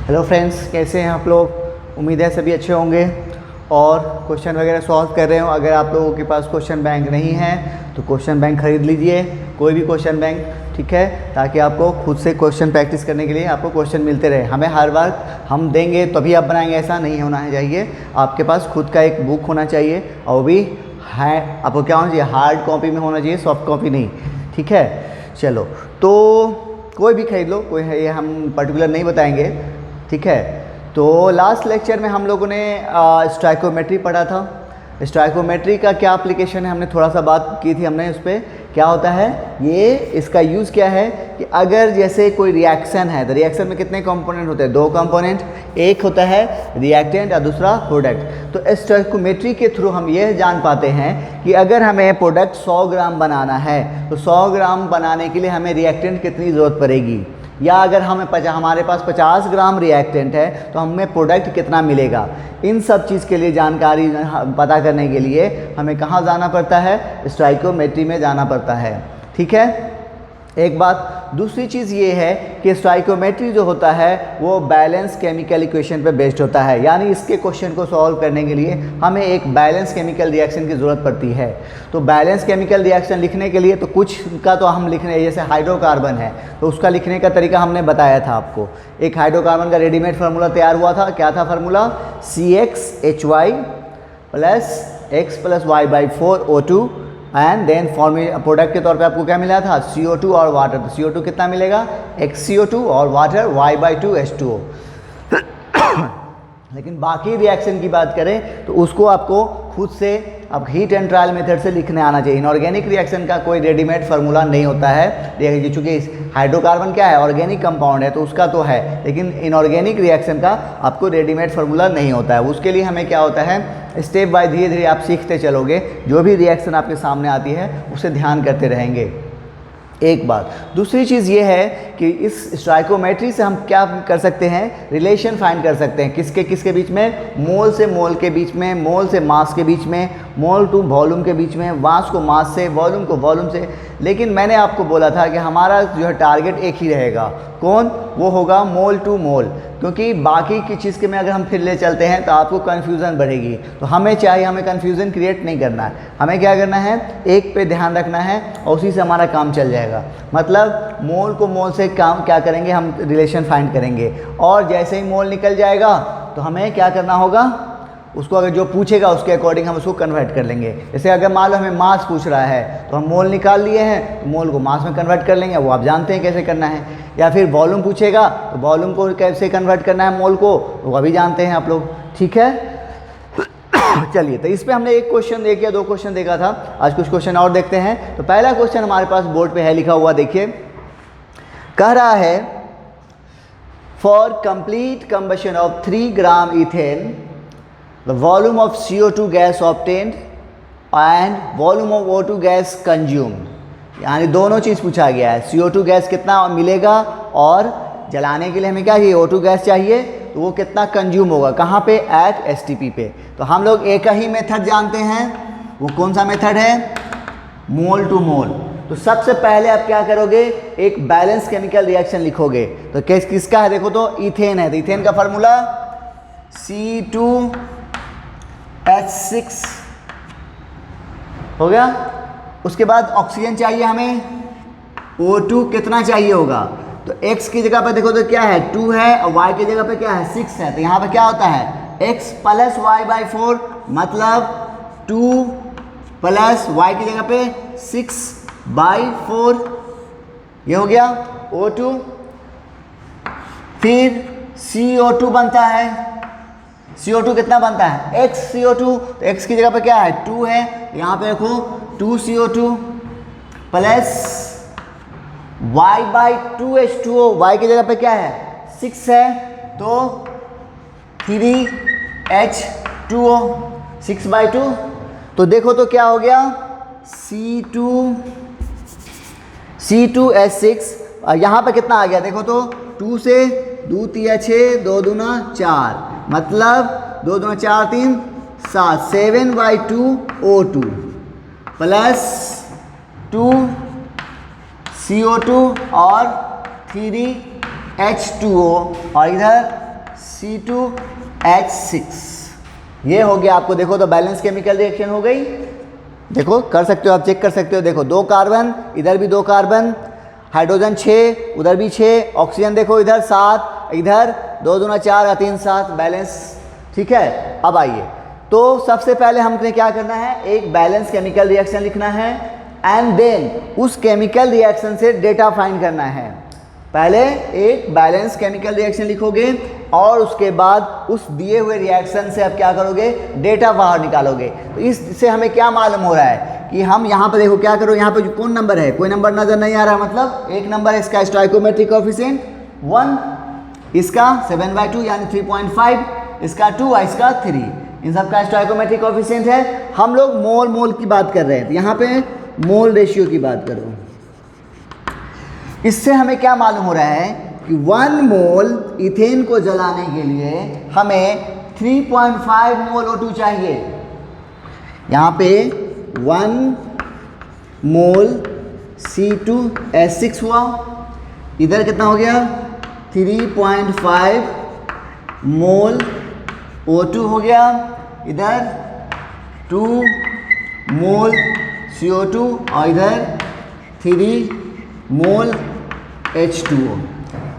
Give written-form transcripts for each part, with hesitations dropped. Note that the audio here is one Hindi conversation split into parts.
हेलो फ्रेंड्स, कैसे हैं आप लोग। उम्मीद है सभी अच्छे होंगे और क्वेश्चन वगैरह सॉल्व कर रहे हो। अगर आप लोगों के पास क्वेश्चन बैंक नहीं है तो क्वेश्चन बैंक ख़रीद लीजिए, कोई भी क्वेश्चन बैंक, ठीक है, ताकि आपको खुद से क्वेश्चन प्रैक्टिस करने के लिए आपको क्वेश्चन मिलते रहे। हमें हर बार हम देंगे तभी आप बनाएंगे, ऐसा नहीं होना चाहिए। आपके पास खुद का एक बुक होना चाहिए और वो भी है, आपको क्या होना चाहिए, हार्ड कॉपी में होना चाहिए, सॉफ्ट कॉपी नहीं, ठीक है। चलो, तो कोई भी खरीद लो, कोई है ये हम पर्टिकुलर नहीं बताएंगे, ठीक है। तो लास्ट लेक्चर में हम लोगों ने स्टाइकोमेट्री पढ़ा था। स्टाइकोमेट्री का क्या एप्लीकेशन है, हमने थोड़ा सा बात की थी हमने उस पर। क्या होता है ये, इसका यूज़ क्या है कि अगर जैसे कोई रिएक्शन है तो रिएक्शन में कितने कंपोनेंट होते हैं, दो कंपोनेंट, एक होता है रिएक्टेंट और दूसरा प्रोडक्ट। तो स्टाइकोमेट्री के थ्रू हम ये जान पाते हैं कि अगर हमें प्रोडक्ट 100 ग्राम बनाना है तो 100 ग्राम बनाने के लिए हमें रिएक्टेंट कितनी ज़रूरत पड़ेगी, या अगर हमारे पास 50 ग्राम रिएक्टेंट है तो हमें प्रोडक्ट कितना मिलेगा। इन सब चीज़ के लिए जानकारी पता करने के लिए हमें कहाँ जाना पड़ता है, स्टाइकोमेट्री में जाना पड़ता है, ठीक है। एक बात, दूसरी चीज़ ये है कि स्टाइकोमेट्री जो होता है वो बैलेंस केमिकल इक्वेशन पे बेस्ड होता है, यानी इसके क्वेश्चन को सॉल्व करने के लिए हमें एक बैलेंस केमिकल रिएक्शन की ज़रूरत पड़ती है। तो बैलेंस केमिकल रिएक्शन लिखने के लिए तो कुछ का तो हम लिख रहे हैं, जैसे हाइड्रोकार्बन है तो उसका लिखने का तरीका हमने बताया था आपको। एक हाइड्रोकार्बन का रेडीमेड फार्मूला तैयार हुआ था, क्या था formula, CXHY plus X plus Y/4O2 and then formula product के तौर पे आपको क्या मिला था, CO2 और वाटर। तो CO2 कितना मिलेगा, XCO2 और वाटर Y/2H2O। लेकिन बाकी रिएक्शन की बात करें तो उसको आपको खुद से अब हीट एंड ट्रायल मेथड से लिखने आना चाहिए। इनऑर्गेनिक रिएक्शन का कोई रेडीमेड फार्मूला नहीं होता है, चूँकि हाइड्रोकार्बन क्या है, ऑर्गेनिक कंपाउंड है तो उसका तो है, लेकिन इनऑर्गेनिक रिएक्शन का आपको रेडीमेड फार्मूला नहीं होता है। उसके लिए हमें क्या होता है, स्टेप बाय धीरे धीरे आप सीखते चलोगे, जो भी रिएक्शन आपके सामने आती है उसे ध्यान करते रहेंगे। एक बात, दूसरी चीज़ ये है कि इस स्टाइकोमेट्री से हम क्या कर सकते हैं, रिलेशन फाइंड कर सकते हैं किसके किसके बीच में, मोल से मोल के बीच में, मोल से मास के बीच में, मोल टू वॉल्यूम के बीच में, मास को मास से, वॉल्यूम को वॉल्यूम से। लेकिन मैंने आपको बोला था कि हमारा जो है टारगेट एक ही रहेगा, कौन, वो होगा मोल टू मोल, क्योंकि बाकी की चीज़ के में अगर हम फिर ले चलते हैं तो आपको कन्फ्यूज़न बढ़ेगी। तो हमें चाहिए, हमें कन्फ्यूज़न क्रिएट नहीं करना है, हमें क्या करना है, एक पे ध्यान रखना है और उसी से हमारा काम चल जाएगा। मतलब मोल को मोल से काम क्या करेंगे, हम रिलेशन फाइंड करेंगे, और जैसे ही मोल निकल जाएगा तो हमें क्या करना होगा, उसको अगर जो पूछेगा उसके अकॉर्डिंग हम उसको कन्वर्ट कर लेंगे। जैसे अगर मान लो हमें मास पूछ रहा है तो हम मोल निकाल लिए हैं तो मोल को मास में कन्वर्ट कर लेंगे, वो आप जानते हैं कैसे करना है। या फिर वॉल्यूम पूछेगा तो वॉल्यूम को कैसे कन्वर्ट करना है मोल को, वो अभी जानते हैं आप लोग, ठीक है। चलिए, तो इस पर हमने एक क्वेश्चन देख या दो क्वेश्चन देखा था, आज कुछ क्वेश्चन और देखते हैं। तो पहला क्वेश्चन हमारे पास बोर्ड पे है लिखा हुआ, देखिए, कह रहा है for complete combustion of 3 gram ethane the volume of CO2 gas obtained and volume of O2 gas consumed, यानी दोनों चीज़ पूछा गया है। CO2 गैस कितना मिलेगा और जलाने के लिए हमें क्या चाहिए, O2 गैस चाहिए, तो वो कितना कंज्यूम होगा, कहाँ पे, एट STP पे। तो हम लोग एक ही मेथड जानते हैं, वो कौन सा मेथड है, मोल टू मोल। तो सबसे पहले आप क्या करोगे, एक बैलेंस केमिकल रिएक्शन लिखोगे। तो किसका है, देखो तो इथेन है, तो इथेन का फार्मूला C2H6 हो गया। उसके बाद ऑक्सीजन चाहिए हमें, O2 कितना चाहिए होगा, तो X की जगह पर देखो तो क्या है, 2 है, और Y की जगह पे क्या है, 6 है। तो यहाँ पे क्या होता है, X प्लस Y/4, मतलब 2 प्लस Y की जगह पे 6/4, ये हो गया O2। फिर CO2 बनता है, CO2 कितना बनता है, XCO2, तो X की जगह पे क्या है, 2 है, यहाँ पे देखो 2CO2 प्लस Y/2H2O, Y की जगह पे क्या है, 6 है, तो 3H2O, 6/2। तो देखो तो क्या हो गया, C2H6, यहाँ पे कितना आ गया, देखो तो 2 से 2 3 6, 2 दूना 4, मतलब 2 दूना 4 3 7, 7/2O2 प्लस 2 CO2 और 3H2O, और इधर C2H6। ये हो गया आपको, देखो तो बैलेंस केमिकल रिएक्शन हो गई। देखो कर सकते हो आप, चेक कर सकते हो। देखो 2 कार्बन, इधर भी 2 कार्बन, हाइड्रोजन 6, उधर भी 6, ऑक्सीजन देखो इधर 7, इधर 2 दूना 4 3 7, बैलेंस। ठीक है, अब आइए, तो सबसे पहले हमने क्या करना है, एक बैलेंस केमिकल रिएक्शन लिखना है एंड देन उस केमिकल रिएक्शन से डेटा फाइंड करना है। पहले एक बैलेंस केमिकल रिएक्शन लिखोगे और उसके बाद उस दिए हुए रिएक्शन से आप क्या करोगे, डेटा बाहर निकालोगे। तो इससे हमें क्या मालूम हो रहा है कि हम यहाँ पर देखो क्या करो, यहाँ पे जो कौन नंबर है, कोई नंबर नजर नहीं आ रहा, मतलब एक नंबर है इसका स्टोइकोमेट्रिक कोएफिशिएंट 1, इसका 7/2 यानी 3.5, इसका 2 और इसका 3, इन सब का स्टोइकोमेट्रिक कोएफिशिएंट है। हम लोग मोल की बात कर रहे हैं, तो यहाँ पे मोल रेशियो की बात करो। इससे हमें क्या मालूम हो रहा है कि 1 मोल इथेन को जलाने के लिए हमें 3.5 मोल O2 चाहिए। यहाँ पे 1 मोल C2H6 हुआ, इधर कितना हो गया 3.5 मोल O2 हो गया, इधर 2 मोल CO2 और इधर 3 मोल H2O।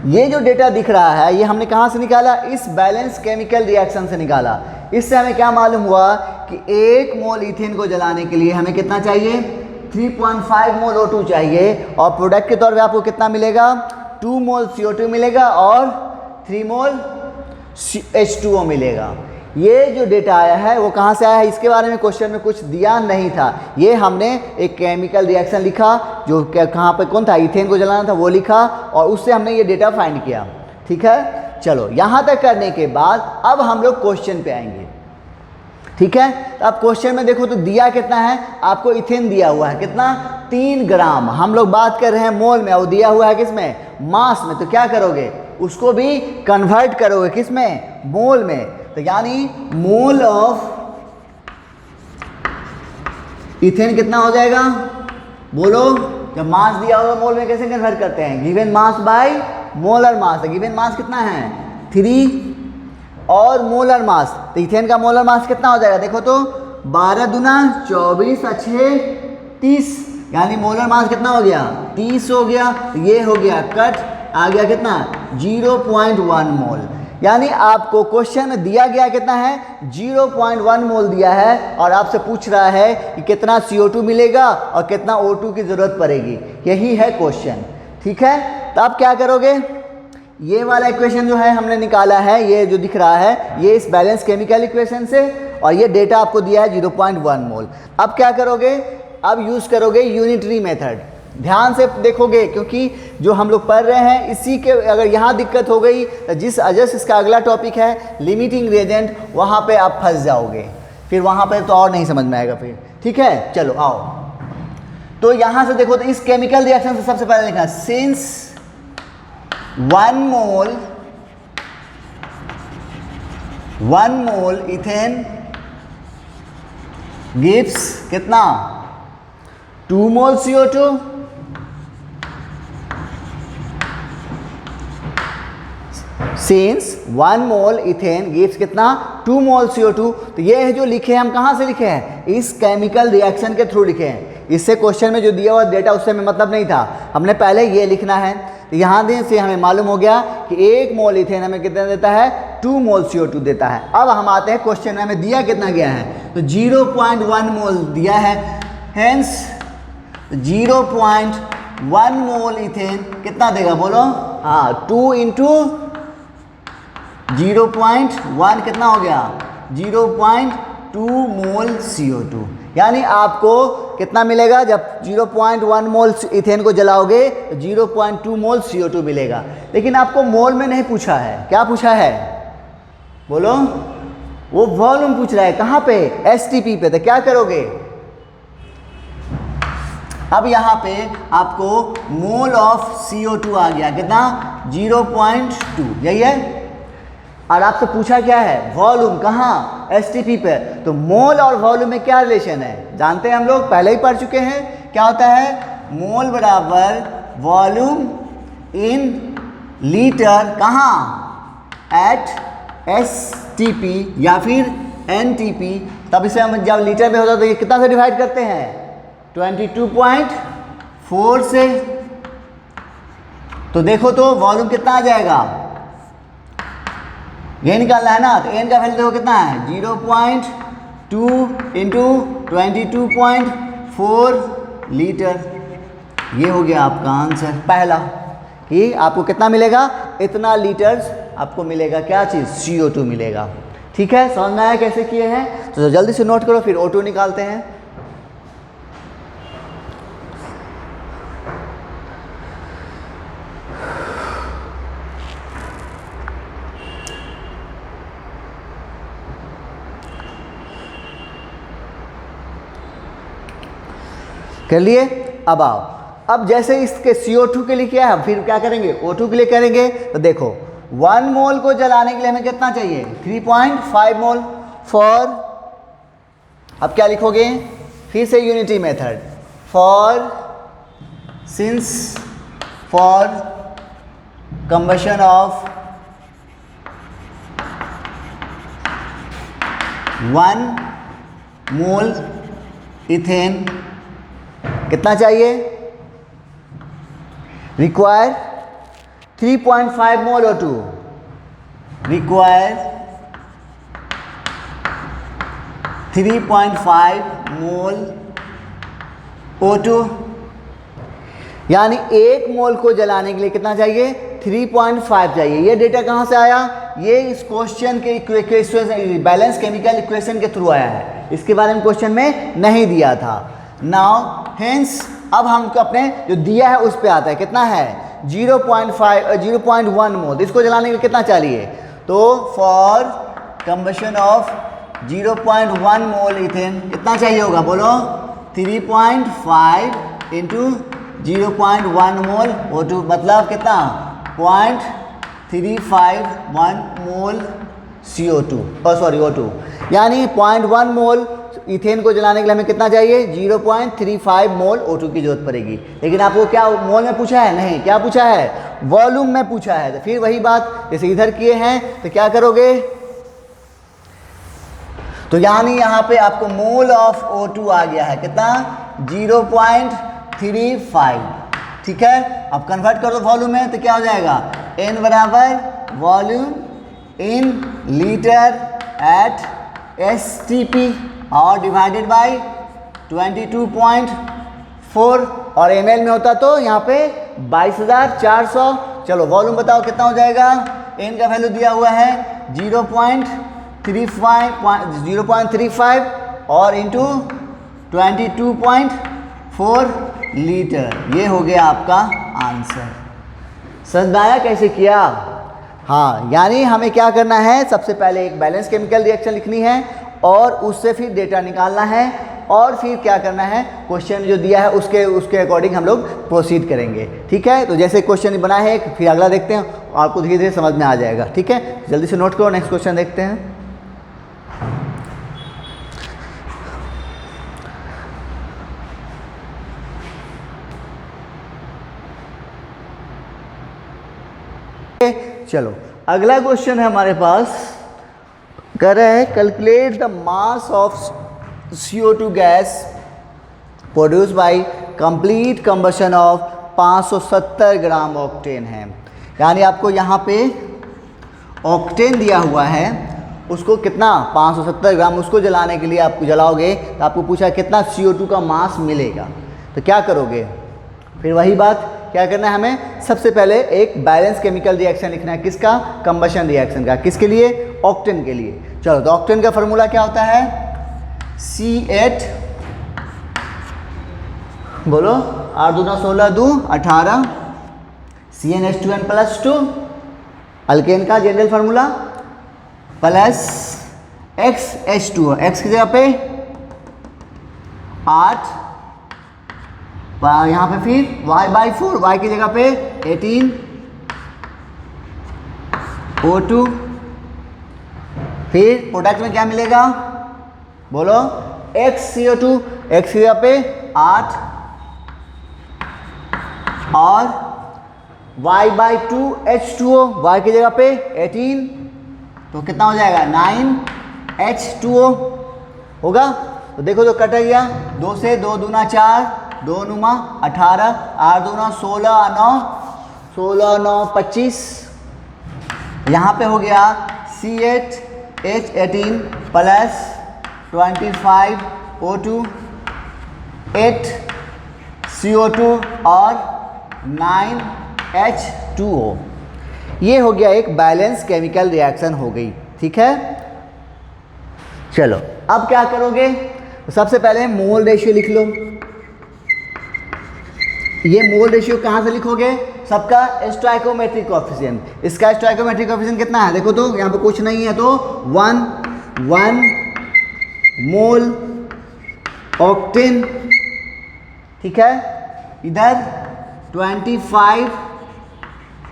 ये जो डेटा दिख रहा है ये हमने कहाँ से निकाला, इस बैलेंस केमिकल रिएक्शन से निकाला। इससे हमें क्या मालूम हुआ कि 1 मोल इथेन को जलाने के लिए हमें कितना चाहिए, 3.5 मोल O2 चाहिए, और प्रोडक्ट के तौर पे आपको कितना मिलेगा, 2 मोल CO2 मिलेगा और 3 मोल H2O मिलेगा। ये जो डेटा आया है वो कहाँ से आया है, इसके बारे में क्वेश्चन में कुछ दिया नहीं था। ये हमने एक केमिकल रिएक्शन लिखा जो कहाँ पे कौन था, इथेन को जलाना था, वो लिखा और उससे हमने ये डेटा फाइंड किया। ठीक है, चलो यहाँ तक करने के बाद अब हम लोग क्वेश्चन पे आएंगे। ठीक है, तो अब क्वेश्चन में देखो तो दिया कितना है आपको, इथेन दिया हुआ है कितना, 3 ग्राम। हम लोग बात कर रहे हैं मोल में, और दिया हुआ है किसमें, मास में। तो क्या करोगे, उसको भी कन्वर्ट करोगे किसमें, मोल में। तो यानी मोल ऑफ इथेन कितना हो जाएगा, बोलो। जब मास दिया होगा मोल में कैसे कन्वर्ट करते हैं, given mass by molar mass. Given mass कितना है 3 और मोलर मास, तो इथेन का मोलर मास कितना हो जाएगा, देखो तो 12 दूना 24 और 6 30, यानी मोलर मास कितना हो गया 30 हो गया। तो ये हो गया कट, आ गया कितना 0.1 मोल। यानी आपको क्वेश्चन में दिया गया कितना है, 0.1 मोल दिया है और आपसे पूछ रहा है कि कितना CO2 मिलेगा और कितना O2 की ज़रूरत पड़ेगी। यही है क्वेश्चन। ठीक है, तो आप क्या करोगे, ये वाला इक्वेशन जो है हमने निकाला है, ये जो दिख रहा है ये इस बैलेंस केमिकल इक्वेशन से, और ये डेटा आपको दिया है 0.1 मोल। अब क्या करोगे, अब यूज़ करोगे यूनिटरी मेथड। ध्यान से देखोगे क्योंकि जो हम लोग पढ़ रहे हैं इसी के, अगर यहाँ दिक्कत हो गई तो जस्ट इसका अगला टॉपिक है लिमिटिंग रिएजेंट, वहाँ पे आप फंस जाओगे, फिर वहाँ पे तो और नहीं समझ में आएगा फिर। ठीक है, चलो आओ, तो यहाँ से देखो तो इस केमिकल रिएक्शन से सबसे पहले लिखना, सिंस 1 मोल इथेन गिव्स कितना 2 मोल CO2, सिंस 1 मोल इथेन गिव्स कितना 2 मोल CO2। तो ये है जो लिखे हैं, हम कहाँ से लिखे हैं, इस केमिकल रिएक्शन के थ्रू लिखे हैं। इससे क्वेश्चन में जो दिया हुआ डेटा उससे हमें मतलब नहीं था, हमने पहले ये लिखना है। तो यहाँ से हमें मालूम हो गया कि 1 मोल इथेन हमें कितना देता है, 2 मोल CO2 देता है। अब हम आते हैं क्वेश्चन में हमें दिया कितना गया है, तो 0.1 मोल दिया है, हेंस 0.1 मोल इथेन कितना देगा बोलो, हाँ 2 इंटू 0.1 कितना हो गया 0.2 मोल CO2। यानी आपको कितना मिलेगा, जब 0.1 मोल इथेन को जलाओगे तो 0.2 मोल CO2 मिलेगा। लेकिन आपको मोल में नहीं पूछा है, क्या पूछा है बोलो, वो वॉल्यूम पूछ रहा है, कहाँ पे, STP पे। तो क्या करोगे, अब यहाँ पे आपको मोल ऑफ CO2 आ गया कितना 0.2, यही है। और आपसे पूछा क्या है, वॉल्यूम, कहाँ, STP पे। तो मोल और वॉल्यूम में क्या रिलेशन है, जानते हैं हम लोग, पहले ही पढ़ चुके हैं। क्या होता है, मोल बराबर वॉल्यूम इन लीटर, कहाँ, एट STP या फिर NTP, तब इसे हम जब लीटर में होता तो ये कितना से डिवाइड करते हैं 22.4 से। तो देखो तो वॉल्यूम कितना आ जाएगा, ये निकालना है ना, तो एन का वैल्यू देखो कितना है 0.2 इंटू 22.4 लीटर। ये हो गया आपका आंसर पहला, कि आपको कितना मिलेगा, इतना लीटर्स आपको मिलेगा, क्या चीज़ CO2 मिलेगा। ठीक है, समझ में आया कैसे किए हैं, तो जल्दी से नोट करो, फिर O2 निकालते हैं। कर लिए, अब आओ, अब जैसे इसके CO2 के लिए क्या है, फिर क्या करेंगे O2 के लिए करेंगे। तो देखो 1 मोल को जलाने के लिए हमें कितना चाहिए 3.5 मोल फॉर, अब क्या लिखोगे, फिर से unity method, for since for combustion of 1 mole ethane कितना चाहिए, रिक्वायर 3.5 मोल O2, रिक्वायर 3.5 मोल O2, यानी 1 मोल को जलाने के लिए कितना चाहिए 3.5 चाहिए। ये डेटा कहाँ से आया, ये इस क्वेश्चन के इक्वेशन बैलेंस केमिकल इक्वेशन के थ्रू आया है, इसके बारे में क्वेश्चन में नहीं दिया था। नाउ हेंस अब हमको अपने जो दिया है उस पे आता है, कितना है 0.1 मोल, इसको जलाने के लिए कितना चाहिए, तो for combustion of 0.1 mole ethane कितना चाहिए होगा, बोलो 3.5 इंटू 0.1 मोल O2, मतलब कितना 0.351 मोल CO2 O2, यानी 0.1 मोल इथेन को जलाने के लिए हमें कितना चाहिए 0.35 मोल O2 की जरूरत पड़ेगी। लेकिन आपको क्या मोल में पूछा है, नहीं, क्या पूछा है, वॉल्यूम में पूछा है। तो फिर वही बात जैसे इधर किए हैं, तो क्या करोगे, तो यानी यहाँ पे आपको मोल ऑफ O2 आ गया है कितना 0.35। ठीक है, अब कन्वर्ट कर दो वॉल्यूम में, तो क्या हो जाएगा N बराबर volume in litre at STP और डिवाइडेड बाय 22.4, और ml में होता तो यहाँ पे 22,400। चलो वॉल्यूम बताओ कितना हो जाएगा, n का वैल्यू दिया हुआ है 0.35 और इंटू 22.4 लीटर, ये हो गया आपका आंसर। समझ आया कैसे किया, हाँ, यानी हमें क्या करना है, सबसे पहले एक बैलेंस केमिकल रिएक्शन लिखनी है और उससे फिर डेटा निकालना है, और फिर क्या करना है, क्वेश्चन जो दिया है उसके अकॉर्डिंग हम लोग प्रोसीड करेंगे। ठीक है, तो जैसे क्वेश्चन बना है एक, फिर अगला देखते हैं, आपको धीरे धीरे समझ में आ जाएगा। ठीक है, जल्दी से नोट करो, नेक्स्ट क्वेश्चन देखते हैं। चलो अगला क्वेश्चन है हमारे पास, कह रहा है calculate the mass of CO2 gas produce by complete combustion of 570 gram octane है। यानी आपको यहाँ पे ऑक्टेन दिया हुआ है, उसको कितना 570 ग्राम, उसको जलाने के लिए आपको जलाओगे तो आपको पूछा कितना CO2 का मास मिलेगा। तो क्या करोगे, फिर वही बात, क्या करना है हमें, सबसे पहले एक बैलेंस केमिकल रिएक्शन लिखना है, किसका, कंबशन रिएक्शन का, किसके लिए, ऑक्टेन के लिए। चलो तो ऑक्टेन का फॉर्मूला क्या होता है, C8 बोलो 8 दूना 16 2 18 CnH2n+2, अल्केन का general formula, plus XH2O, X की जगह पे 8, यहाँ पे फिर Y/4, Y की जगह पे 18 O2, फिर प्रोडक्ट में क्या मिलेगा, बोलो XCO2, X की जगह पे 8 और Y/2 H2O, Y की जगह पे 18 तो कितना हो जाएगा 9H2O होगा। तो देखो जो कट गया, 2 से 2 दूना 4, 2 नुमा 18, 8 दूना 16, 9 25। यहाँ पे हो गया C8H18 प्लस 25O2 8 CO2 और 9H2O। ये हो गया एक बैलेंस केमिकल रिएक्शन हो गई, ठीक है। चलो अब क्या करोगे, सबसे पहले मोल रेशियो लिख लो। ये मोल रेशियो कहाँ से लिखोगे, सबका स्टोइकोमेट्रिक कोएफिशिएंट। इसका स्टोइकोमेट्रिक कोएफिशिएंट कितना है देखो, तो यहाँ पे कुछ नहीं है तो 1 मोल ऑक्टेन, ठीक है। इधर 25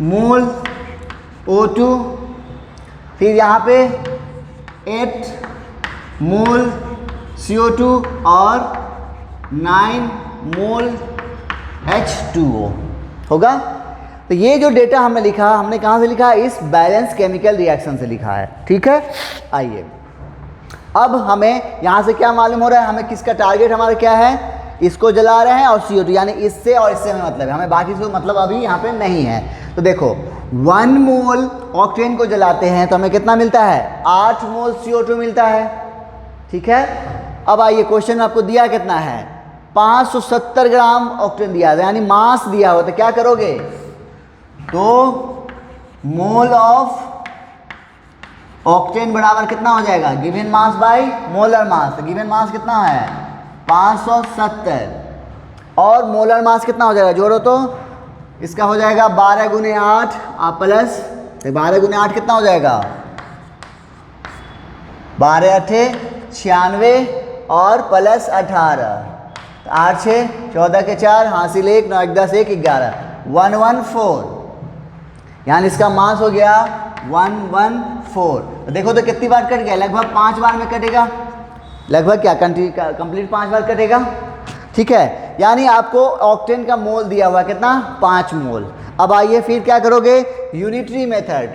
मोल O2, फिर यहाँ पे 8 मोल CO2 और 9 मोल H2O होगा। तो ये जो डेटा हमने लिखा, हमने कहाँ से लिखा, इस बैलेंस केमिकल रिएक्शन से लिखा है, ठीक है। आइए अब हमें यहाँ से क्या मालूम हो रहा है, हमें किसका टारगेट हमारा क्या है, इसको जला रहे हैं और CO2, यानी इससे और इससे हमें मतलब है, हमें बाकी से मतलब अभी यहाँ पे नहीं है। तो देखो 1 मोल ऑक्टेन को जलाते हैं तो हमें कितना मिलता है, 8 मोल CO2 मिलता है, ठीक है। अब आइए क्वेश्चन में आपको दिया कितना है, 570 ग्राम ऑक्टेन दिया है, यानी मास दिया हो, तो क्या करोगे, तो मोल ऑफ ऑक्टेन बराबर कितना हो जाएगा, given mass by molar mass. तो गिवन मास कितना है 570 और मोलर मास कितना हो जाएगा, जोड़ो तो इसका हो जाएगा 12 गुने 8 प्लस 12 गुने 8 कितना हो जाएगा, 12 8 96 और प्लस 18, 8 6 14 के 4 हासिल 1 9 1 10 1 11 114, यानी इसका मास हो गया 114। तो देखो तो कितनी बार कट गया, लगभग 5 बार में कटेगा, लगभग क्या कंप्लीट 5 बार कटेगा, ठीक है। यानी आपको ऑक्टेन का मोल दिया हुआ कितना, 5 मोल। अब आइए फिर क्या करोगे, यूनिटरी मेथड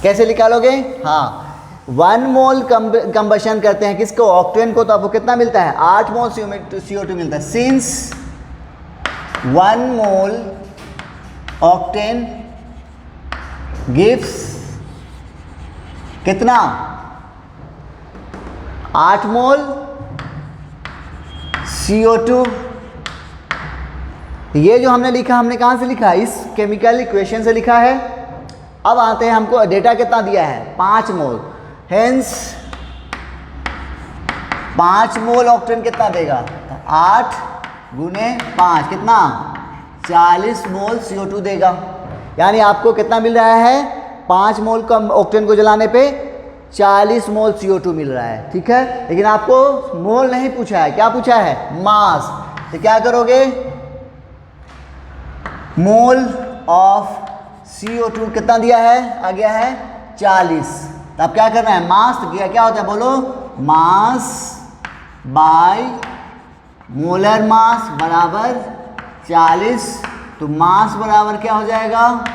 कैसे निकालोगे, हाँ 1 मोल कंबशन करते हैं किसको, ऑक्टेन को, तो आपको कितना मिलता है 8 मोल CO2 मिलता है। सिंस 1 मोल ऑक्टेन गिव्स कितना, 8 मोल CO2। ये जो हमने लिखा, हमने कहाँ से लिखा, इस केमिकल इक्वेशन से लिखा है। अब आते हैं, हमको डेटा कितना दिया है 5 मोल, हेंस 5 मोल ऑक्टेन कितना देगा, 8 गुने 5 कितना 40 मोल CO2 देगा। यानी आपको कितना मिल रहा है, 5 मोल का ऑक्टेन को जलाने पे 40 मोल CO2 मिल रहा है, ठीक है। लेकिन आपको मोल नहीं पूछा है, क्या पूछा है, मास। तो क्या करोगे, मोल ऑफ CO2 कितना दिया है, आ गया है 40। तो अब क्या करना है, मास क्या होता है बोलो, मास बाय मोलर मास बराबर 40। तो मास बराबर क्या हो जाएगा,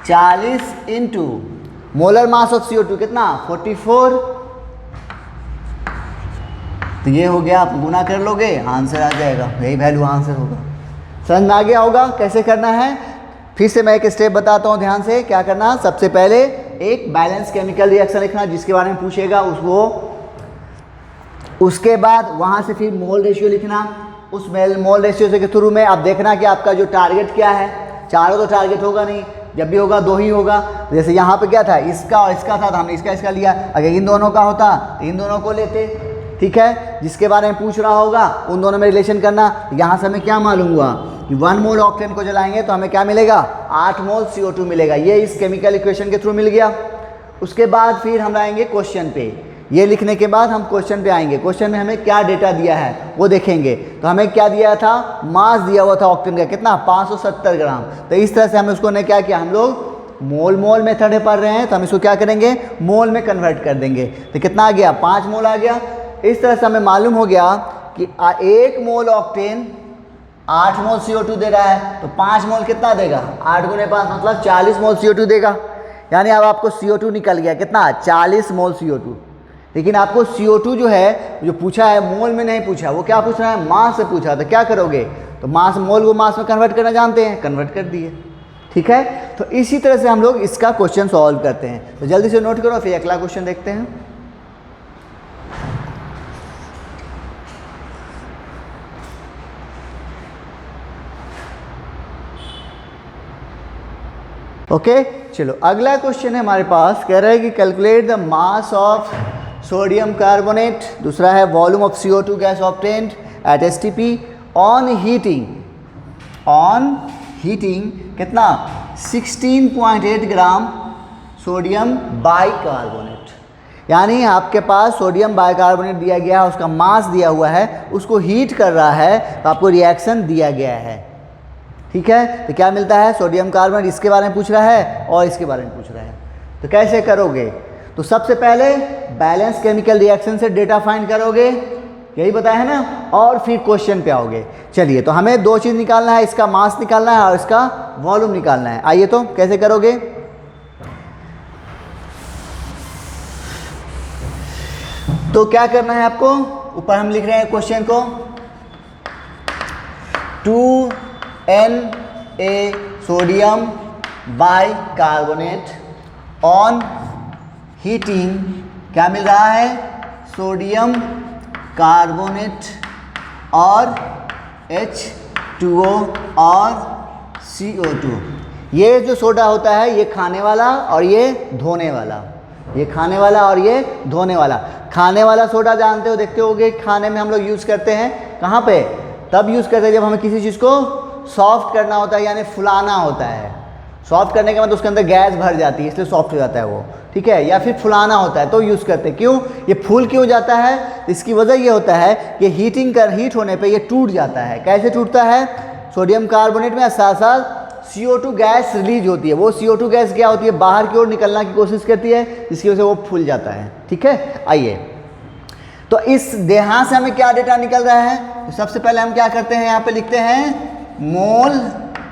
40 into molar mass of CO2 कितना 44। तो ये हो गया, आप गुना कर लोगे आंसर आ जाएगा, यही वैल्यू आंसर होगा। समझ में आ गया होगा कैसे करना है। फिर से मैं एक स्टेप बताता हूँ ध्यान से, क्या करना, सबसे पहले एक बैलेंस केमिकल रिएक्शन लिखना जिसके बारे में पूछेगा उसको, उसके बाद वहाँ से फिर मोल रेशियो लिखना, उस मोल रेशियो से के थ्रू में आप देखना कि आपका जो टारगेट क्या है। चारों तो टारगेट होगा नहीं, जब भी होगा 2 ही होगा। जैसे यहाँ पे क्या था, इसका और इसका था, तो हमने इसका लिया। अगर इन दोनों का होता तो इन दोनों को लेते, ठीक है। जिसके बारे में पूछ रहा होगा उन दोनों में रिलेशन करना। यहाँ से हमें क्या मालूम हुआ कि 1 मोल ऑक्टेन को जलाएंगे तो हमें क्या मिलेगा, 8 मोल CO2 मिलेगा। ये इस केमिकल इक्वेशन के थ्रू मिल गया। उसके बाद फिर हम आएंगे क्वेश्चन पे। ये लिखने के बाद हम क्वेश्चन पे आएंगे। क्वेश्चन में हमें क्या डेटा दिया है वो देखेंगे। तो हमें क्या दिया था, मास दिया हुआ था ऑक्टेन का कितना, 570 ग्राम। तो इस तरह से हमें उसको ने क्या किया, हम लोग मोल मेथड में पढ़ रहे हैं तो हम इसको क्या करेंगे, मोल में कन्वर्ट कर देंगे। तो कितना आ गया, 5 मोल आ गया। इस तरह से हमें मालूम हो गया कि 1 मोल ऑक्टेन 8 मोल CO2 दे रहा है, तो 5 मोल कितना देगा, 8 गुने 5 मतलब 40 मोल CO2 देगा। यानी अब आपको CO2 निकल गया कितना, 40 मोल CO2। लेकिन आपको CO2 जो है, जो पूछा है मोल में नहीं पूछा, वो क्या पूछ रहा है, मास से पूछा। तो क्या करोगे, तो मास, मोल को मास में कन्वर्ट करना जानते हैं, कन्वर्ट कर दिए। ठीक है, तो इसी तरह से हम लोग इसका क्वेश्चन सॉल्व करते हैं। तो जल्दी से नोट करो, फिर अगला क्वेश्चन देखते हैं। ओके चलो अगला क्वेश्चन है हमारे पास, कह रहा है कि calculate the mass of sodium carbonate, दूसरा है volume of CO2 gas obtained at STP on heating, कितना 16.8 ग्राम सोडियम बाइकार्बोनेट। यानी आपके पास सोडियम बाइकार्बोनेट दिया गया है, उसका मास दिया हुआ है, उसको हीट कर रहा है, तो आपको रिएक्शन दिया गया है। ठीक है, तो क्या मिलता है, सोडियम कार्बोनेट, इसके बारे में पूछ रहा है और इसके बारे में पूछ रहा है। तो कैसे करोगे, तो सबसे पहले बैलेंस केमिकल रिएक्शन से डेटा फाइंड करोगे, यही बताया है ना, और फिर क्वेश्चन पे आओगे। चलिए, तो हमें दो चीज़ निकालना है, इसका मास निकालना है और इसका वॉल्यूम निकालना है। आइए तो कैसे करोगे, तो क्या करना है आपको, ऊपर हम लिख रहे हैं क्वेश्चन को, 2Na sodium bicarbonate on heating, क्या मिल रहा है, सोडियम कार्बोनेट और H2O और CO2। ये जो सोडा होता है, ये खाने वाला और ये धोने वाला, ये खाने वाला और ये धोने वाला। खाने वाला सोडा जानते हो, देखते होगे, खाने में हम लोग यूज़ करते हैं, कहाँ पे, तब यूज़ करते हैं जब हमें किसी चीज़ को सॉफ्ट करना होता है, यानी फुलाना होता है। सॉफ्ट करने के बाद उसके अंदर गैस भर जाती है, इसलिए सॉफ्ट हो जाता है वो। ठीक है, या फिर फुलाना होता है तो यूज़ करते हैं। क्यों, ये फूल क्यों जाता है, इसकी वजह ये होता है कि हीट होने पे ये टूट जाता है। कैसे टूटता है, सोडियम कार्बोनेट में साथ साथ CO2 गैस रिलीज होती है, वो CO2 गैस क्या होती है, बाहर की ओर निकलना की कोशिश करती है, जिसकी वजह से वो फूल जाता है। ठीक है, आइए तो इस यहाँ से हमें क्या डेटा निकल रहा है, तो सबसे पहले हम क्या करते हैं, यहाँ पे लिखते हैं मोल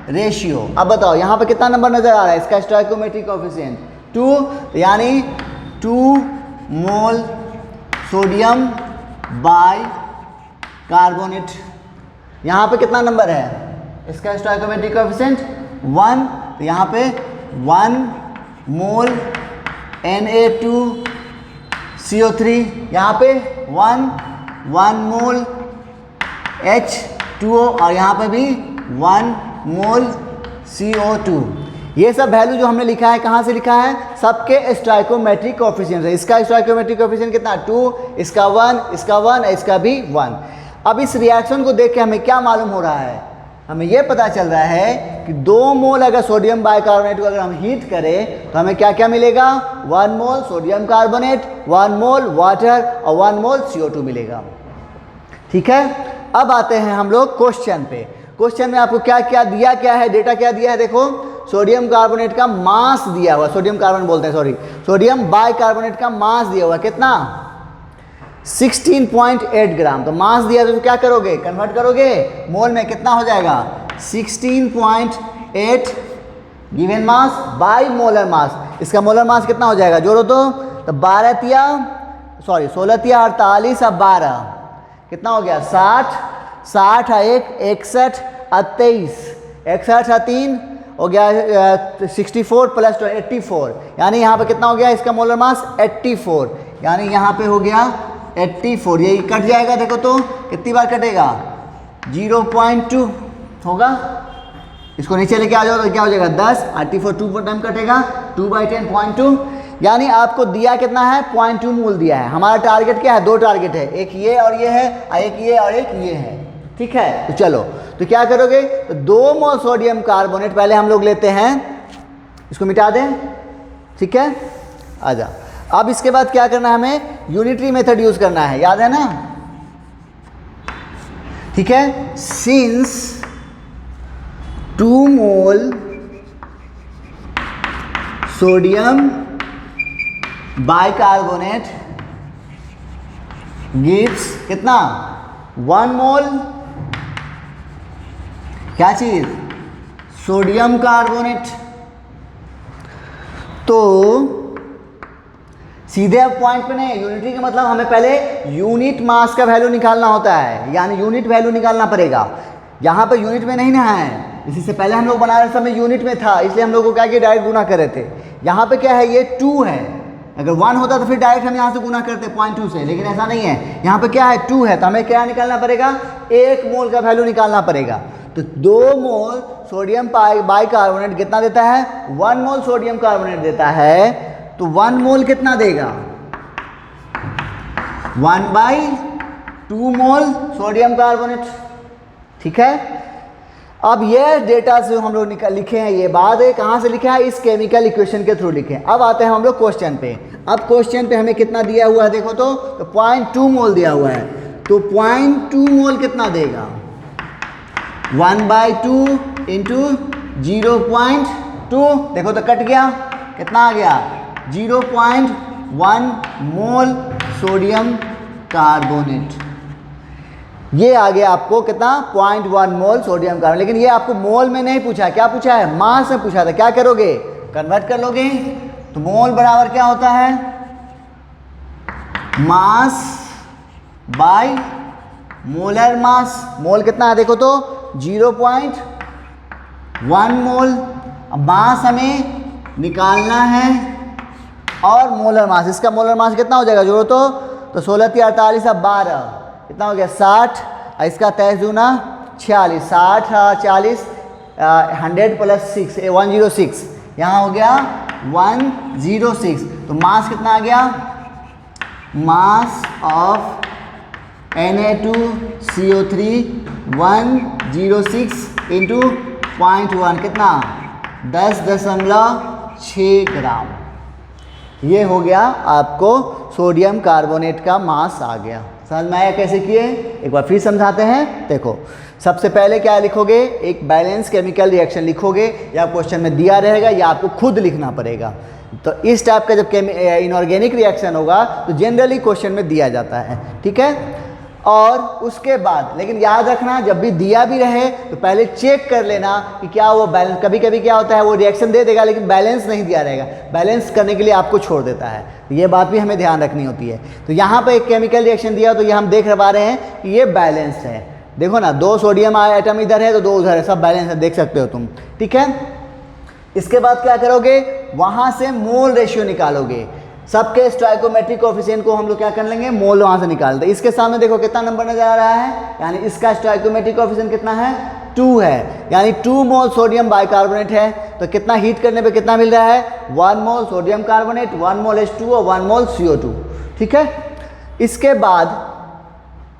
रेशियो। अब बताओ यहाँ पे कितना नंबर नजर आ रहा है, इसका स्टोइकोमेट्रिक कोएफिशिएंट 2, यानी 2 मोल सोडियम बाई कार्बोनेट। यहाँ पे कितना नंबर है, इसका स्टोइकोमेट्रिक कोएफिशिएंट 1, तो यहाँ पे 1 मोल Na2CO3, यहाँ पे 1 मोल H2O और यहाँ पे भी 1 मोल CO2। ये सब वैल्यू जो हमने लिखा है, कहाँ से लिखा है, सबके स्टोइकोमेट्रिक कोएफिशिएंट है। इसका स्टोइकोमेट्रिक कोएफिशिएंट कितना, 2, इसका 1, इसका 1, इसका भी 1। अब इस रिएक्शन को देख के हमें क्या मालूम हो रहा है, हमें यह पता चल रहा है कि 2 मोल अगर सोडियम बाइकार्बोनेट को अगर हम हीट करें तो हमें क्या क्या मिलेगा, 1 मोल सोडियम कार्बोनेट, 1 मोल वाटर और 1 मोल CO2 मिलेगा। ठीक है, अब आते हैं हम लोग क्वेश्चन पे। क्वेश्चन में आपको क्या क्या दिया, क्या है डेटा, क्या दिया है, देखो सोडियम कार्बोनेट का मास दिया हुआ, सोडियम कार्बोनेट बोलते हैं, सॉरी, सोडियम बाइकार्बोनेट का मास दिया हुआ कितना, 16.8 ग्राम। तो मास दिया तो क्या करोगे, कन्वर्ट करोगे मोल में, कितना हो जाएगा 16.8 given mass by molar mass. इसका मोलर मास कितना हो जाएगा, जोड़ो तो 16 तिया 48 और 12 कितना हो गया 60, 60 1 61 23, 61 3 हो गया 64 प्लस 84, यानी यहाँ पे कितना हो गया, इसका मोलर मास 84, यानी यहाँ पे हो गया 84। ये कट जाएगा, देखो तो कितनी बार कटेगा, 0.2 होगा। इसको नीचे लेके आ जाओ तो क्या हो जाएगा 10, 84 2 टाइम कटेगा, 2/10 यानी आपको दिया कितना है, 0.2 मोल दिया है। हमारा टारगेट क्या है, 2 टारगेट है, एक ये और ये है, एक ये और एक ये है। ठीक है, तो चलो तो क्या करोगे, तो 2 मोल सोडियम कार्बोनेट पहले हम लोग लेते हैं, इसको मिटा दें। ठीक है, आजा। अब इसके बाद क्या करना है, हमें यूनिटरी मेथड यूज करना है, याद है ना। ठीक है, सिंस 2 मोल सोडियम बाइकार्बोनेट गिव्स कितना, 1 मोल क्या चीज, सोडियम कार्बोनेट। तो सीधे अब पॉइंट पे नहीं, यूनिटरी का मतलब हमें पहले यूनिट मास का वैल्यू निकालना होता है, यानी यूनिट वैल्यू निकालना पड़ेगा। यहाँ पे यूनिट में नहीं ना है, इसी से पहले हम लोग बना रहे समय यूनिट में था, इसलिए हम लोग को क्या किया, डायरेक्ट गुना कर रहे थे। यहाँ पे क्या है, ये 2 है, अगर 1 होता तो फिर डायरेक्ट हम यहाँ से गुना करते 0.2 से, लेकिन ऐसा नहीं है। यहाँ पे क्या है, 2 है, तो हमें क्या निकालना पड़ेगा, 1 मोल का वैल्यू निकालना पड़ेगा। तो 2 मोल सोडियम बाइकार्बोनेट कितना देता है, 1 मोल सोडियम कार्बोनेट देता है, तो 1 मोल कितना देगा, 1/2 मोल सोडियम कार्बोनेट। ठीक है, अब ये डेटा से हम लोग लिखे हैं, ये बात है कहाँ से लिखा है, इस केमिकल इक्वेशन के थ्रू लिखे हैं। अब आते हैं हम लोग क्वेश्चन पे। अब क्वेश्चन पे हमें कितना दिया हुआ है, देखो तो 0.2 मोल दिया हुआ है, तो 0.2 मोल कितना देगा, 1/2 इंटू 0.2, देखो तो कट गया, कितना आ गया, 0.1 मोल सोडियम कार्बोनेट। ये आ गया आपको कितना, 0.1 मोल सोडियम कार्बोनेट। लेकिन ये आपको मोल में नहीं पूछा, क्या पूछा है, मास में पूछा था। क्या करोगे, कन्वर्ट कर लोगे, तो मोल बराबर क्या होता है, मास बाय मोलर मास। मोल कितना है, देखो तो 0.1 मोल। अब मास हमें निकालना है, और मोलर मास, इसका मोलर मास कितना हो जाएगा, जोड़ो तो 16 × 48 अब 12, कितना हो गया 60, और इसका 23 दूना 46, 60 40 100 + 6 106, यहाँ हो गया 106। तो मास कितना आ गया, मास ऑफ Na2CO3 106 इंटू 0.1 कितना, 10.6 ग्राम। ये हो गया आपको सोडियम कार्बोनेट का मास आ गया। समझ में आया कैसे किए, एक बार फिर समझाते हैं। देखो सबसे पहले क्या लिखोगे, एक बैलेंस केमिकल रिएक्शन लिखोगे, या क्वेश्चन में दिया रहेगा या आपको खुद लिखना पड़ेगा। तो इस टाइप का जब इनऑर्गेनिक रिएक्शन होगा तो जनरली क्वेश्चन में दिया जाता है, ठीक है। और उसके बाद लेकिन याद रखना, जब भी दिया भी रहे तो पहले चेक कर लेना कि क्या वो बैलेंस, कभी कभी क्या होता है वो रिएक्शन दे देगा लेकिन बैलेंस नहीं दिया रहेगा, बैलेंस करने के लिए आपको छोड़ देता है, तो ये बात भी हमें ध्यान रखनी होती है। तो यहाँ पे एक केमिकल रिएक्शन दिया, तो ये हम देख पा रहे हैं कि ये बैलेंस है। देखो ना, 2 सोडियम आइटम इधर है तो 2 उधर है, सब बैलेंस है, देख सकते हो तुम, ठीक है। इसके बाद क्या करोगे, वहाँ से मोल रेशियो निकालोगे, सबके स्टोइकोमेट्रिक कोएफिशिएंट को हम लोग क्या कर लेंगे, मोल वहाँ से निकाल दे। इसके सामने देखो कितना नंबर नजर आ रहा है, यानी इसका स्टोइकोमेट्रिक कोएफिशिएंट कितना है, 2 है, यानी 2 मोल सोडियम बाइकार्बोनेट है। तो कितना हीट करने पे कितना मिल रहा है, 1 मोल सोडियम कार्बोनेट, 1 मोल H2 और 1 मोल CO2, ठीक है। इसके बाद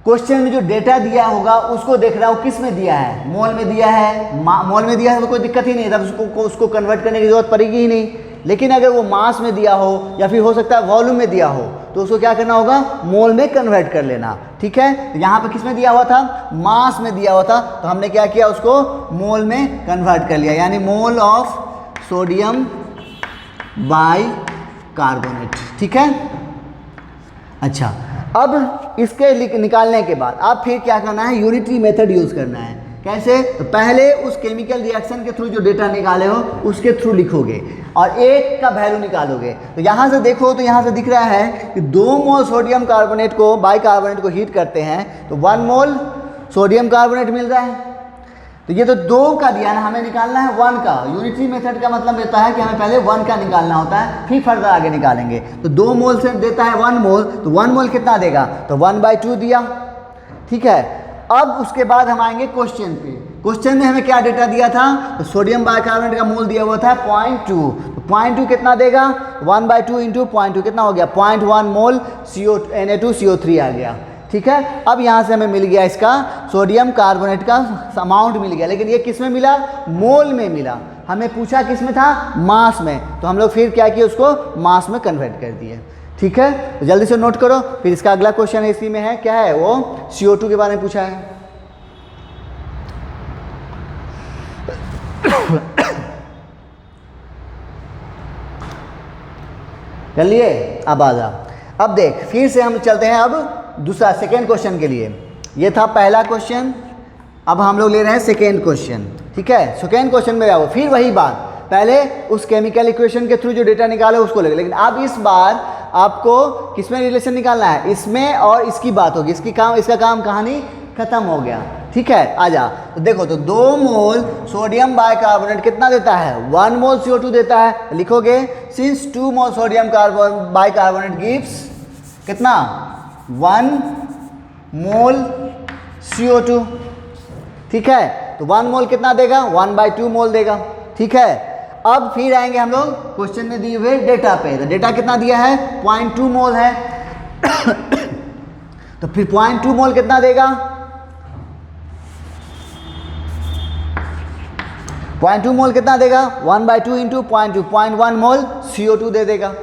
क्वेश्चन में जो डेटा दिया होगा उसको देख रहा हूँ किस में दिया है, मोल में दिया है, मोल में दिया है तो कोई दिक्कत ही नहीं, तब उसको कन्वर्ट करने की जरूरत पड़ेगी ही नहीं। लेकिन अगर वो मास में दिया हो या फिर हो सकता है वॉल्यूम में दिया हो तो उसको क्या करना होगा, मोल में कन्वर्ट कर लेना, ठीक है। तो यहाँ पे किस में दिया हुआ था, मास में दिया हुआ था, तो हमने क्या किया, उसको मोल में कन्वर्ट कर लिया, यानी मोल ऑफ सोडियम बाइकार्बोनेट, ठीक है। अच्छा, अब इसके निकालने के बाद आप फिर क्या करना है, यूनिटरी मेथड यूज़ करना है। कैसे, तो पहले उस केमिकल रिएक्शन के थ्रू जो डेटा निकाले हो उसके थ्रू लिखोगे और एक का वैल्यू निकालोगे। तो यहाँ से देखो, तो यहाँ से दिख रहा है कि 2 मोल सोडियम कार्बोनेट को, बाइकार्बोनेट को हीट करते हैं तो 1 मोल सोडियम कार्बोनेट मिल रहा है। तो ये तो 2 का दिया ना, हमें निकालना है 1 का। यूनिटरी मेथड का मतलब रहता है कि हमें पहले 1 का निकालना होता है, फिर फर्दर आगे निकालेंगे। तो 2 मोल से देता है 1 मोल, तो 1 मोल कितना देगा, तो 1/2 दिया, ठीक है। अब उसके बाद हम आएंगे क्वेश्चन पे। क्वेश्चन में हमें क्या डेटा दिया था, तो सोडियम बाइकार्बोनेट का मोल दिया हुआ था 0.2, तो 0.2 कितना देगा, 1/2 इंटू 0.2 कितना हो गया, 0.1 मोल Na2CO3 आ गया, ठीक है। अब यहाँ से हमें मिल गया इसका सोडियम कार्बोनेट का अमाउंट मिल गया, लेकिन ये किस में मिला, मोल में मिला। हमें पूछा किस में था, मास में, तो हम लोग फिर क्या किए, उसको मास में कन्वर्ट कर दिए, ठीक है। तो जल्दी से नोट करो, फिर इसका अगला क्वेश्चन इसी में है, क्या है वो, CO2 के बारे में पूछा है। चलिए अब आ जा, अब देख फिर से हम चलते हैं अब दूसरा सेकेंड क्वेश्चन के लिए। ये था पहला क्वेश्चन, अब हम लोग ले रहे हैं सेकेंड क्वेश्चन, ठीक है। सेकेंड क्वेश्चन में आओ, फिर वही बात, पहले उस केमिकल इक्वेशन के थ्रू जो डेटा निकाले उसको लेंगे, लेकिन अब इस बार आपको किसमें रिलेशन निकालना है, इसमें और इसकी बात होगी, इसका काम कहानी खत्म हो गया। ठीक है, आ जा। तो देखो, तो 2 मोल सोडियम बाइकार्बोनेट कितना देता है, 1 मोल CO2 देता है। लिखोगे सिंस 2 मोल सोडियम बाइकार्बोनेट गिव्स कितना, 1 मोल CO2। ठीक है, तो 1 मोल कितना देगा, 1/2 मोल देगा। ठीक है, अब फिर आएंगे हम लोग क्वेश्चन में दिए हुए डेटा पे। तो डेटा कितना दिया है, 0.2 मोल है। तो फिर 0.2 मोल कितना देगा, 0.2 मोल कितना देगा, 1/2 इंटू 0.2, 0.1 मोल CO2 दे देगा।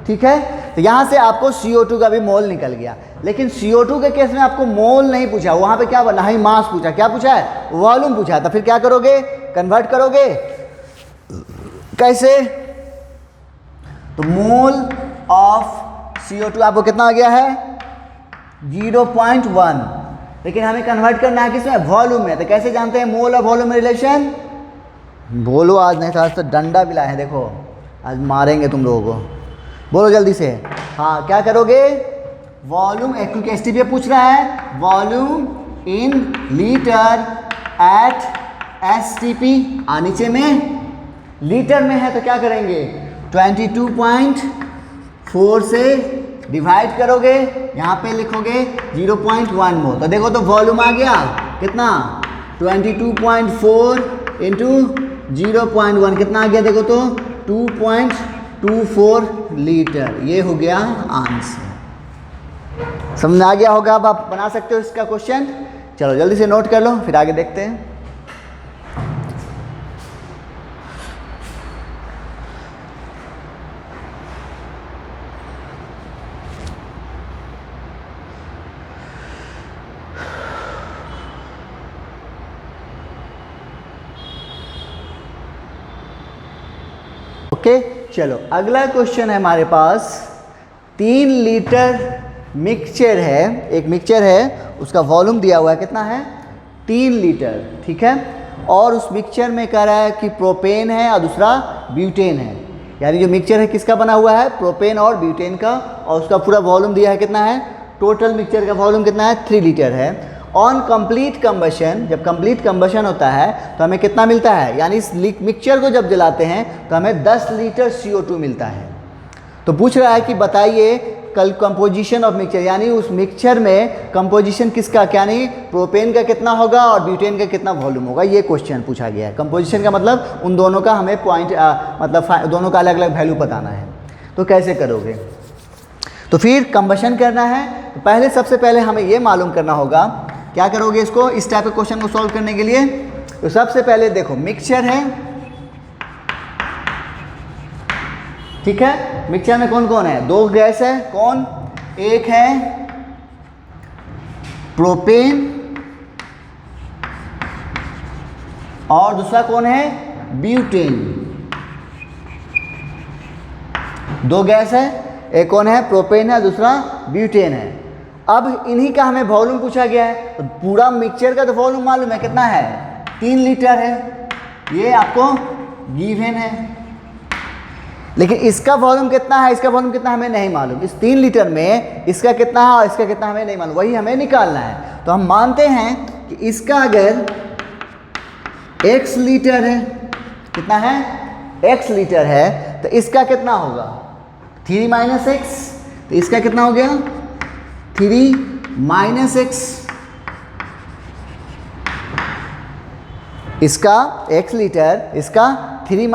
ठीक है, तो यहां से आपको CO2 का भी मोल निकल गया। लेकिन CO2 के केस में आपको मोल नहीं पूछा, वहां पे क्या ना ही मास पूछा, क्या पूछा है, वॉल्यूम पूछा है। तो फिर क्या करोगे, कन्वर्ट करोगे कैसे, तो मोल ऑफ CO2 आपको कितना आ गया है, 0.1। लेकिन हमें कन्वर्ट करना है किसमें, वॉल्यूम में। तो कैसे जानते हैं मोल और वॉल्यूम में रिलेशन, बोलो, आज नहीं था, आज तो डंडा भी लाए हैं, देखो आज मारेंगे तुम लोगों को, बोलो जल्दी से। हाँ, क्या करोगे, वॉल्यूम, क्योंकि STP पूछ रहा है, volume in litre at STP, नीचे में लीटर में है, तो क्या करेंगे, 22.4 से डिवाइड करोगे, यहाँ पे लिखोगे 0.1 मोल। तो देखो, तो वॉल्यूम आ गया कितना, 22.4 इंटू 0.1 कितना आ गया, देखो तो 2.24 लीटर। ये हो गया आंसर। समझ आ गया होगा, अब आप बना सकते हो इसका क्वेश्चन। चलो जल्दी से नोट कर लो, फिर आगे देखते हैं। ओके, चलो अगला क्वेश्चन है हमारे पास। 3 लीटर मिक्सचर है, एक मिक्सचर है, उसका वॉल्यूम दिया हुआ है कितना है, 3 लीटर। ठीक है, और उस मिक्सचर में कह रहा है कि प्रोपेन है और दूसरा ब्यूटेन है। यानी जो मिक्सचर है किसका बना हुआ है, प्रोपेन और ब्यूटेन का, और उसका पूरा वॉल्यूम दिया है कितना है, टोटल मिक्सचर का वॉल्यूम कितना है, 3 लीटर है। ऑन कंप्लीट कंबशन, जब कंप्लीट कंबशन होता है तो हमें कितना मिलता है, यानी इस मिक्सचर को जब जलाते हैं तो हमें 10 लीटर CO2 मिलता है। तो पूछ रहा है कि बताइए कल कंपोजिशन ऑफ मिक्सचर, यानी उस मिक्सचर में कंपोजिशन किसका, क्या नहीं, प्रोपेन का कितना होगा और ब्यूटेन का कितना वॉल्यूम होगा, ये क्वेश्चन पूछा गया है। कंपोजिशन का मतलब उन दोनों का हमें पॉइंट मतलब दोनों का अलग अलग वैल्यू बताना है। तो कैसे करोगे, तो फिर कंबशन करना है। तो पहले सबसे पहले हमें ये मालूम करना होगा, क्या करोगे इसको, इस टाइप के क्वेश्चन को सॉल्व करने के लिए। तो सबसे पहले देखो, मिक्सचर है, ठीक है, मिक्सचर में कौन कौन है, 2 गैस है, कौन, एक है प्रोपेन और दूसरा कौन है, ब्यूटेन। 2 गैस है, एक कौन है, प्रोपेन है, दूसरा ब्यूटेन है। अब इन्हीं का हमें वॉल्यूम पूछा गया है। तो पूरा मिक्सचर का तो वॉल्यूम मालूम है कितना है, 3 लीटर है, ये आपको गिवन है। लेकिन इसका वॉल्यूम कितना है, इसका वॉल्यूम कितना हमें नहीं मालूम। इस 3 लीटर में इसका कितना है और इसका कितना हमें नहीं मालूम, वही हमें निकालना है। तो हम मानते हैं कि इसका अगर x लीटर है, कितना है, x लीटर है, तो इसका कितना होगा, 3 - x। तो इसका कितना हो गया, 3 - x। इसका x लीटर, इसका 3 -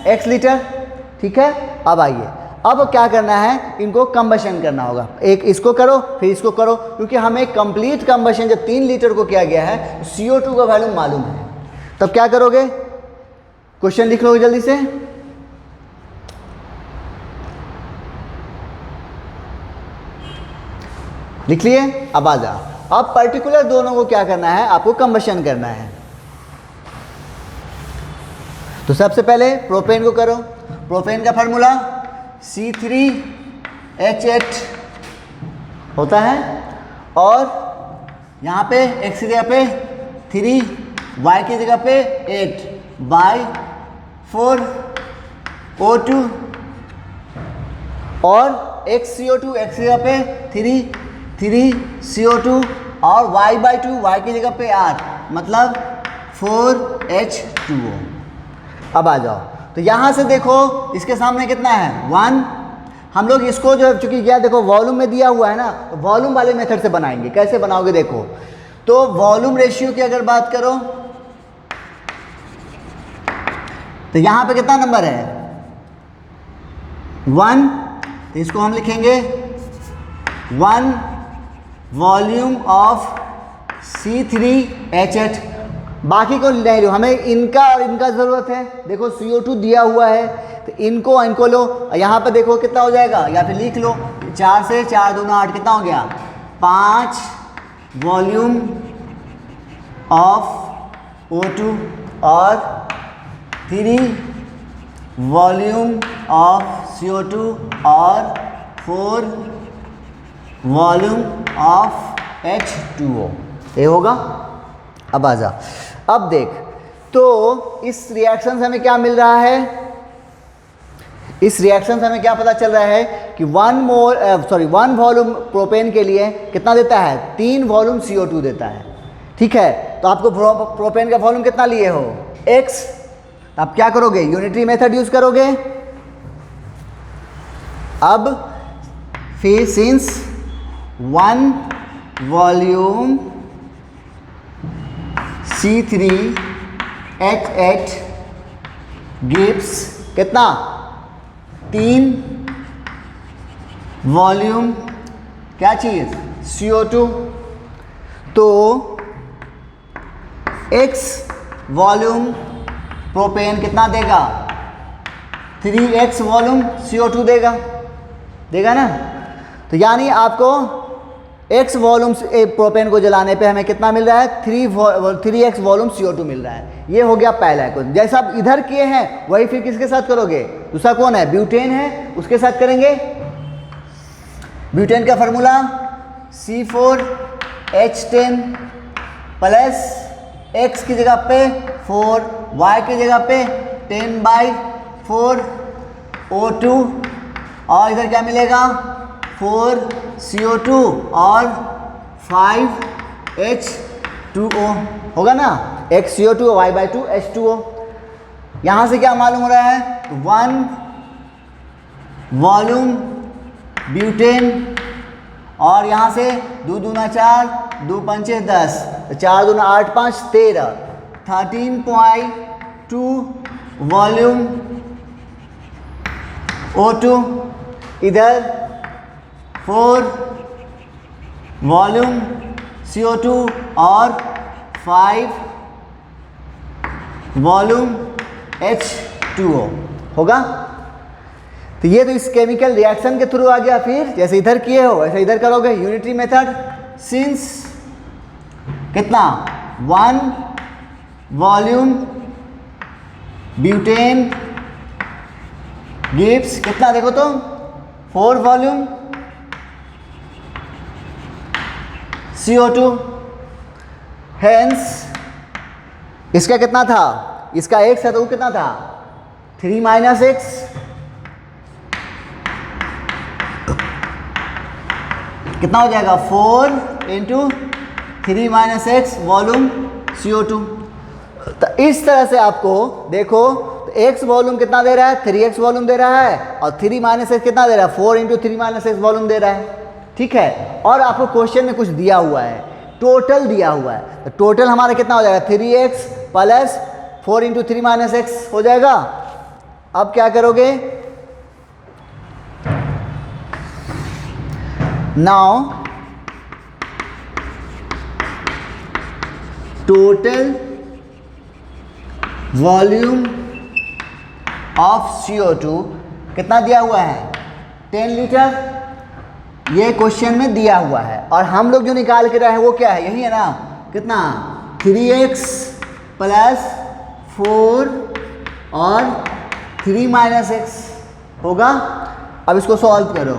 x लीटर। ठीक है, अब आइए, अब क्या करना है, इनको कंबशन करना होगा। एक इसको करो, फिर इसको करो, क्योंकि हमें कंप्लीट कंबशन जब 3 लीटर को किया गया है, तो CO2 का वैल्यू मालूम है। तब क्या करोगे, क्वेश्चन लिख लो जल्दी से। लिख लिए, अब आ जा। अब पर्टिकुलर दोनों को क्या करना है, आपको कंबशन करना है। तो सबसे पहले प्रोपेन को करो। प्रोपेन का फार्मूला C3H8 होता है, और यहाँ पे x की जगह पे 3, y की जगह पे 8/4 O2 और x CO2, x की जगह पे 3 CO2 और y/2, y की जगह पे R, मतलब 4H2O। अब आ जाओ, तो यहाँ से देखो इसके सामने कितना है 1। हम लोग इसको जो है, चूंकि क्या देखो वॉल्यूम में दिया हुआ है ना, तो वॉल्यूम वाले मेथड से बनाएंगे। कैसे बनाओगे देखो, तो वॉल्यूम रेशियो की अगर बात करो तो यहाँ पे कितना नंबर है 1, तो इसको हम लिखेंगे 1 वॉल्यूम ऑफ C3H8। बाकी को नहीं लो, हमें इनका और इनका ज़रूरत है। देखो CO2 दिया हुआ है, तो इनको लो। यहाँ पे देखो कितना हो जाएगा, या फिर लिख लो 4 से 4 दूना 8, कितना हो गया 5 वॉल्यूम ऑफ O2 और 3 वॉल्यूम ऑफ CO2 और 4 वॉल्यूम ऑफ H2O। ये होगा। अब आ जा, अब देख, तो इस रिएक्शन से हमें क्या मिल रहा है, इस रिएक्शन से हमें क्या पता चल रहा है कि 1 वॉल्यूम प्रोपेन के लिए कितना देता है 3 वॉल्यूम CO2 देता है। ठीक है, तो आपको प्रोपेन का वॉल्यूम कितना लिए हो x, आप क्या करोगे यूनिटरी मेथड यूज करोगे। अब फिर सिंस 1 वॉल्यूम C3H8 गिव्स कितना 3 वॉल्यूम क्या चीज CO2, तो x वॉल्यूम प्रोपेन कितना देगा 3x वॉल्यूम CO2 देगा ना। तो यानी आपको x वॉल्यूम प्रोपेन को जलाने पे हमें कितना मिल रहा है 3x वॉल्यूम CO2 मिल रहा है। ये हो गया पहला क्वेश्चन। जैसा आप इधर किए हैं वही फिर किसके साथ करोगे, दूसरा कौन है ब्यूटेन है, उसके साथ करेंगे। ब्यूटेन का फॉर्मूला C4H10 प्लस x की जगह पे 4, y की जगह पे 10/4 O2 और इधर क्या मिलेगा 4 CO2 और 5 H2O होगा ना, x CO2 y/2 H2O। यहाँ से क्या मालूम हो रहा है 1 वॉल्यूम ब्यूटेन और यहाँ से 2 दूना 4, 2 पंचे 10, 4 दूना 8, 5 13, 13.2 वॉल्यूम O2, इधर 4 वॉल्यूम CO2 और 5 वॉल्यूम H2O होगा। तो ये तो इस केमिकल रिएक्शन के थ्रू आ गया। फिर जैसे इधर किए हो वैसे इधर करोगे यूनिटरी मेथड। सिंस कितना 1 वॉल्यूम ब्यूटेन गिव्स कितना देखो तो 4 वॉल्यूम CO2, हेंस इसका कितना था, इसका x है तो वो कितना था 3 - x, कितना हो जाएगा 4 × 3 - x वॉल्यूम CO2। तो इस तरह से आपको देखो तो x वॉल्यूम कितना दे रहा है 3x वॉल्यूम दे रहा है और 3 - x कितना दे रहा है 4 × 3 - x वॉल्यूम दे रहा है। ठीक है, और आपको क्वेश्चन में कुछ दिया हुआ है, टोटल दिया हुआ है। तो टोटल हमारा कितना हो जाएगा 3x प्लस 4 × 3 - x हो जाएगा। अब क्या करोगे, now total volume of CO2 कितना दिया हुआ है 10 लीटर। ये क्वेश्चन में दिया हुआ है और हम लोग जो निकाल के रहे हैं वो क्या है, यही है ना, कितना 3x प्लस 4 और 3 - x होगा। अब इसको सॉल्व करो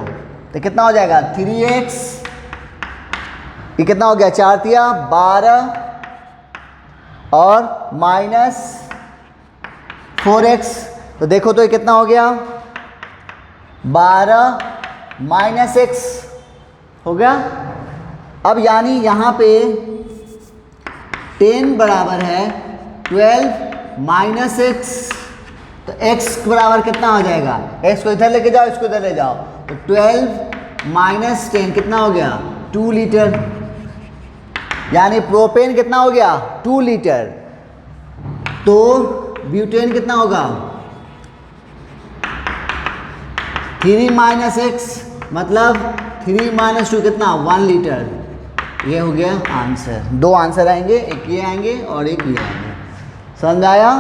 तो कितना हो जाएगा 3x, ये कितना हो गया 4 × 3 = 12 और -4x, तो देखो तो ये कितना हो गया, 12 माइनस एक्स हो गया। अब यानी यहाँ पे 10 बराबर है 12 माइनस एक्स, तो x बराबर कितना हो जाएगा, x को इधर लेके जाओ, इसको इधर ले जाओ, तो 12 माइनस 10 कितना हो गया, 2 लीटर। यानी प्रोपेन कितना हो गया, 2 लीटर। तो ब्यूटेन कितना होगा, 3 माइनस एक्स मतलब 3 माइनस 2 कितना, 1 लीटर। ये हो गया आंसर। 2 आंसर आएंगे, एक ये आएंगे और एक ये आएंगे। समझ आया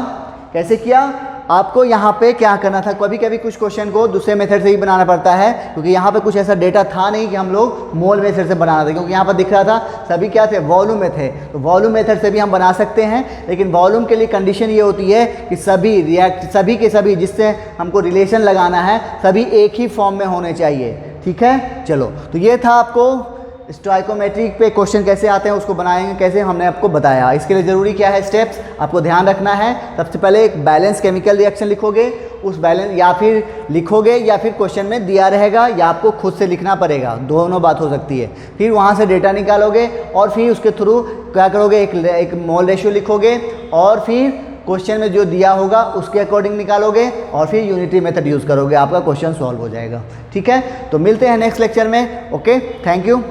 कैसे किया? आपको यहाँ पे क्या करना था, कभी कभी कुछ क्वेश्चन को दूसरे मेथड से ही बनाना पड़ता है, क्योंकि यहाँ पे कुछ ऐसा डेटा था नहीं कि हम लोग मोल मेथड से बनाना था, क्योंकि यहाँ पर दिख रहा था सभी क्या थे, वॉल्यूम में थे। तो वॉल्यूम मेथड से भी हम बना सकते हैं, लेकिन वॉल्यूम के लिए कंडीशन ये होती है कि सभी के सभी जिससे हमको रिलेशन लगाना है, सभी एक ही फॉर्म में होने चाहिए। ठीक है, चलो तो ये था आपको स्टोइकोमेट्रिक पे क्वेश्चन कैसे आते हैं उसको बनाएंगे कैसे, हमने आपको बताया। इसके लिए ज़रूरी क्या है, स्टेप्स आपको ध्यान रखना है। सबसे पहले एक बैलेंस केमिकल रिएक्शन लिखोगे, उस बैलेंस या फिर लिखोगे या फिर क्वेश्चन में दिया रहेगा या आपको खुद से लिखना पड़ेगा, दोनों बात हो सकती है। फिर वहाँ से डेटा निकालोगे और फिर उसके थ्रू क्या करोगे, एक मोल रेशियो लिखोगे और फिर क्वेश्चन में जो दिया होगा उसके अकॉर्डिंग निकालोगे और फिर यूनिटरी मेथड यूज़ करोगे, आपका क्वेश्चन सॉल्व हो जाएगा। ठीक है, तो मिलते हैं नेक्स्ट लेक्चर में। Okay, thank you.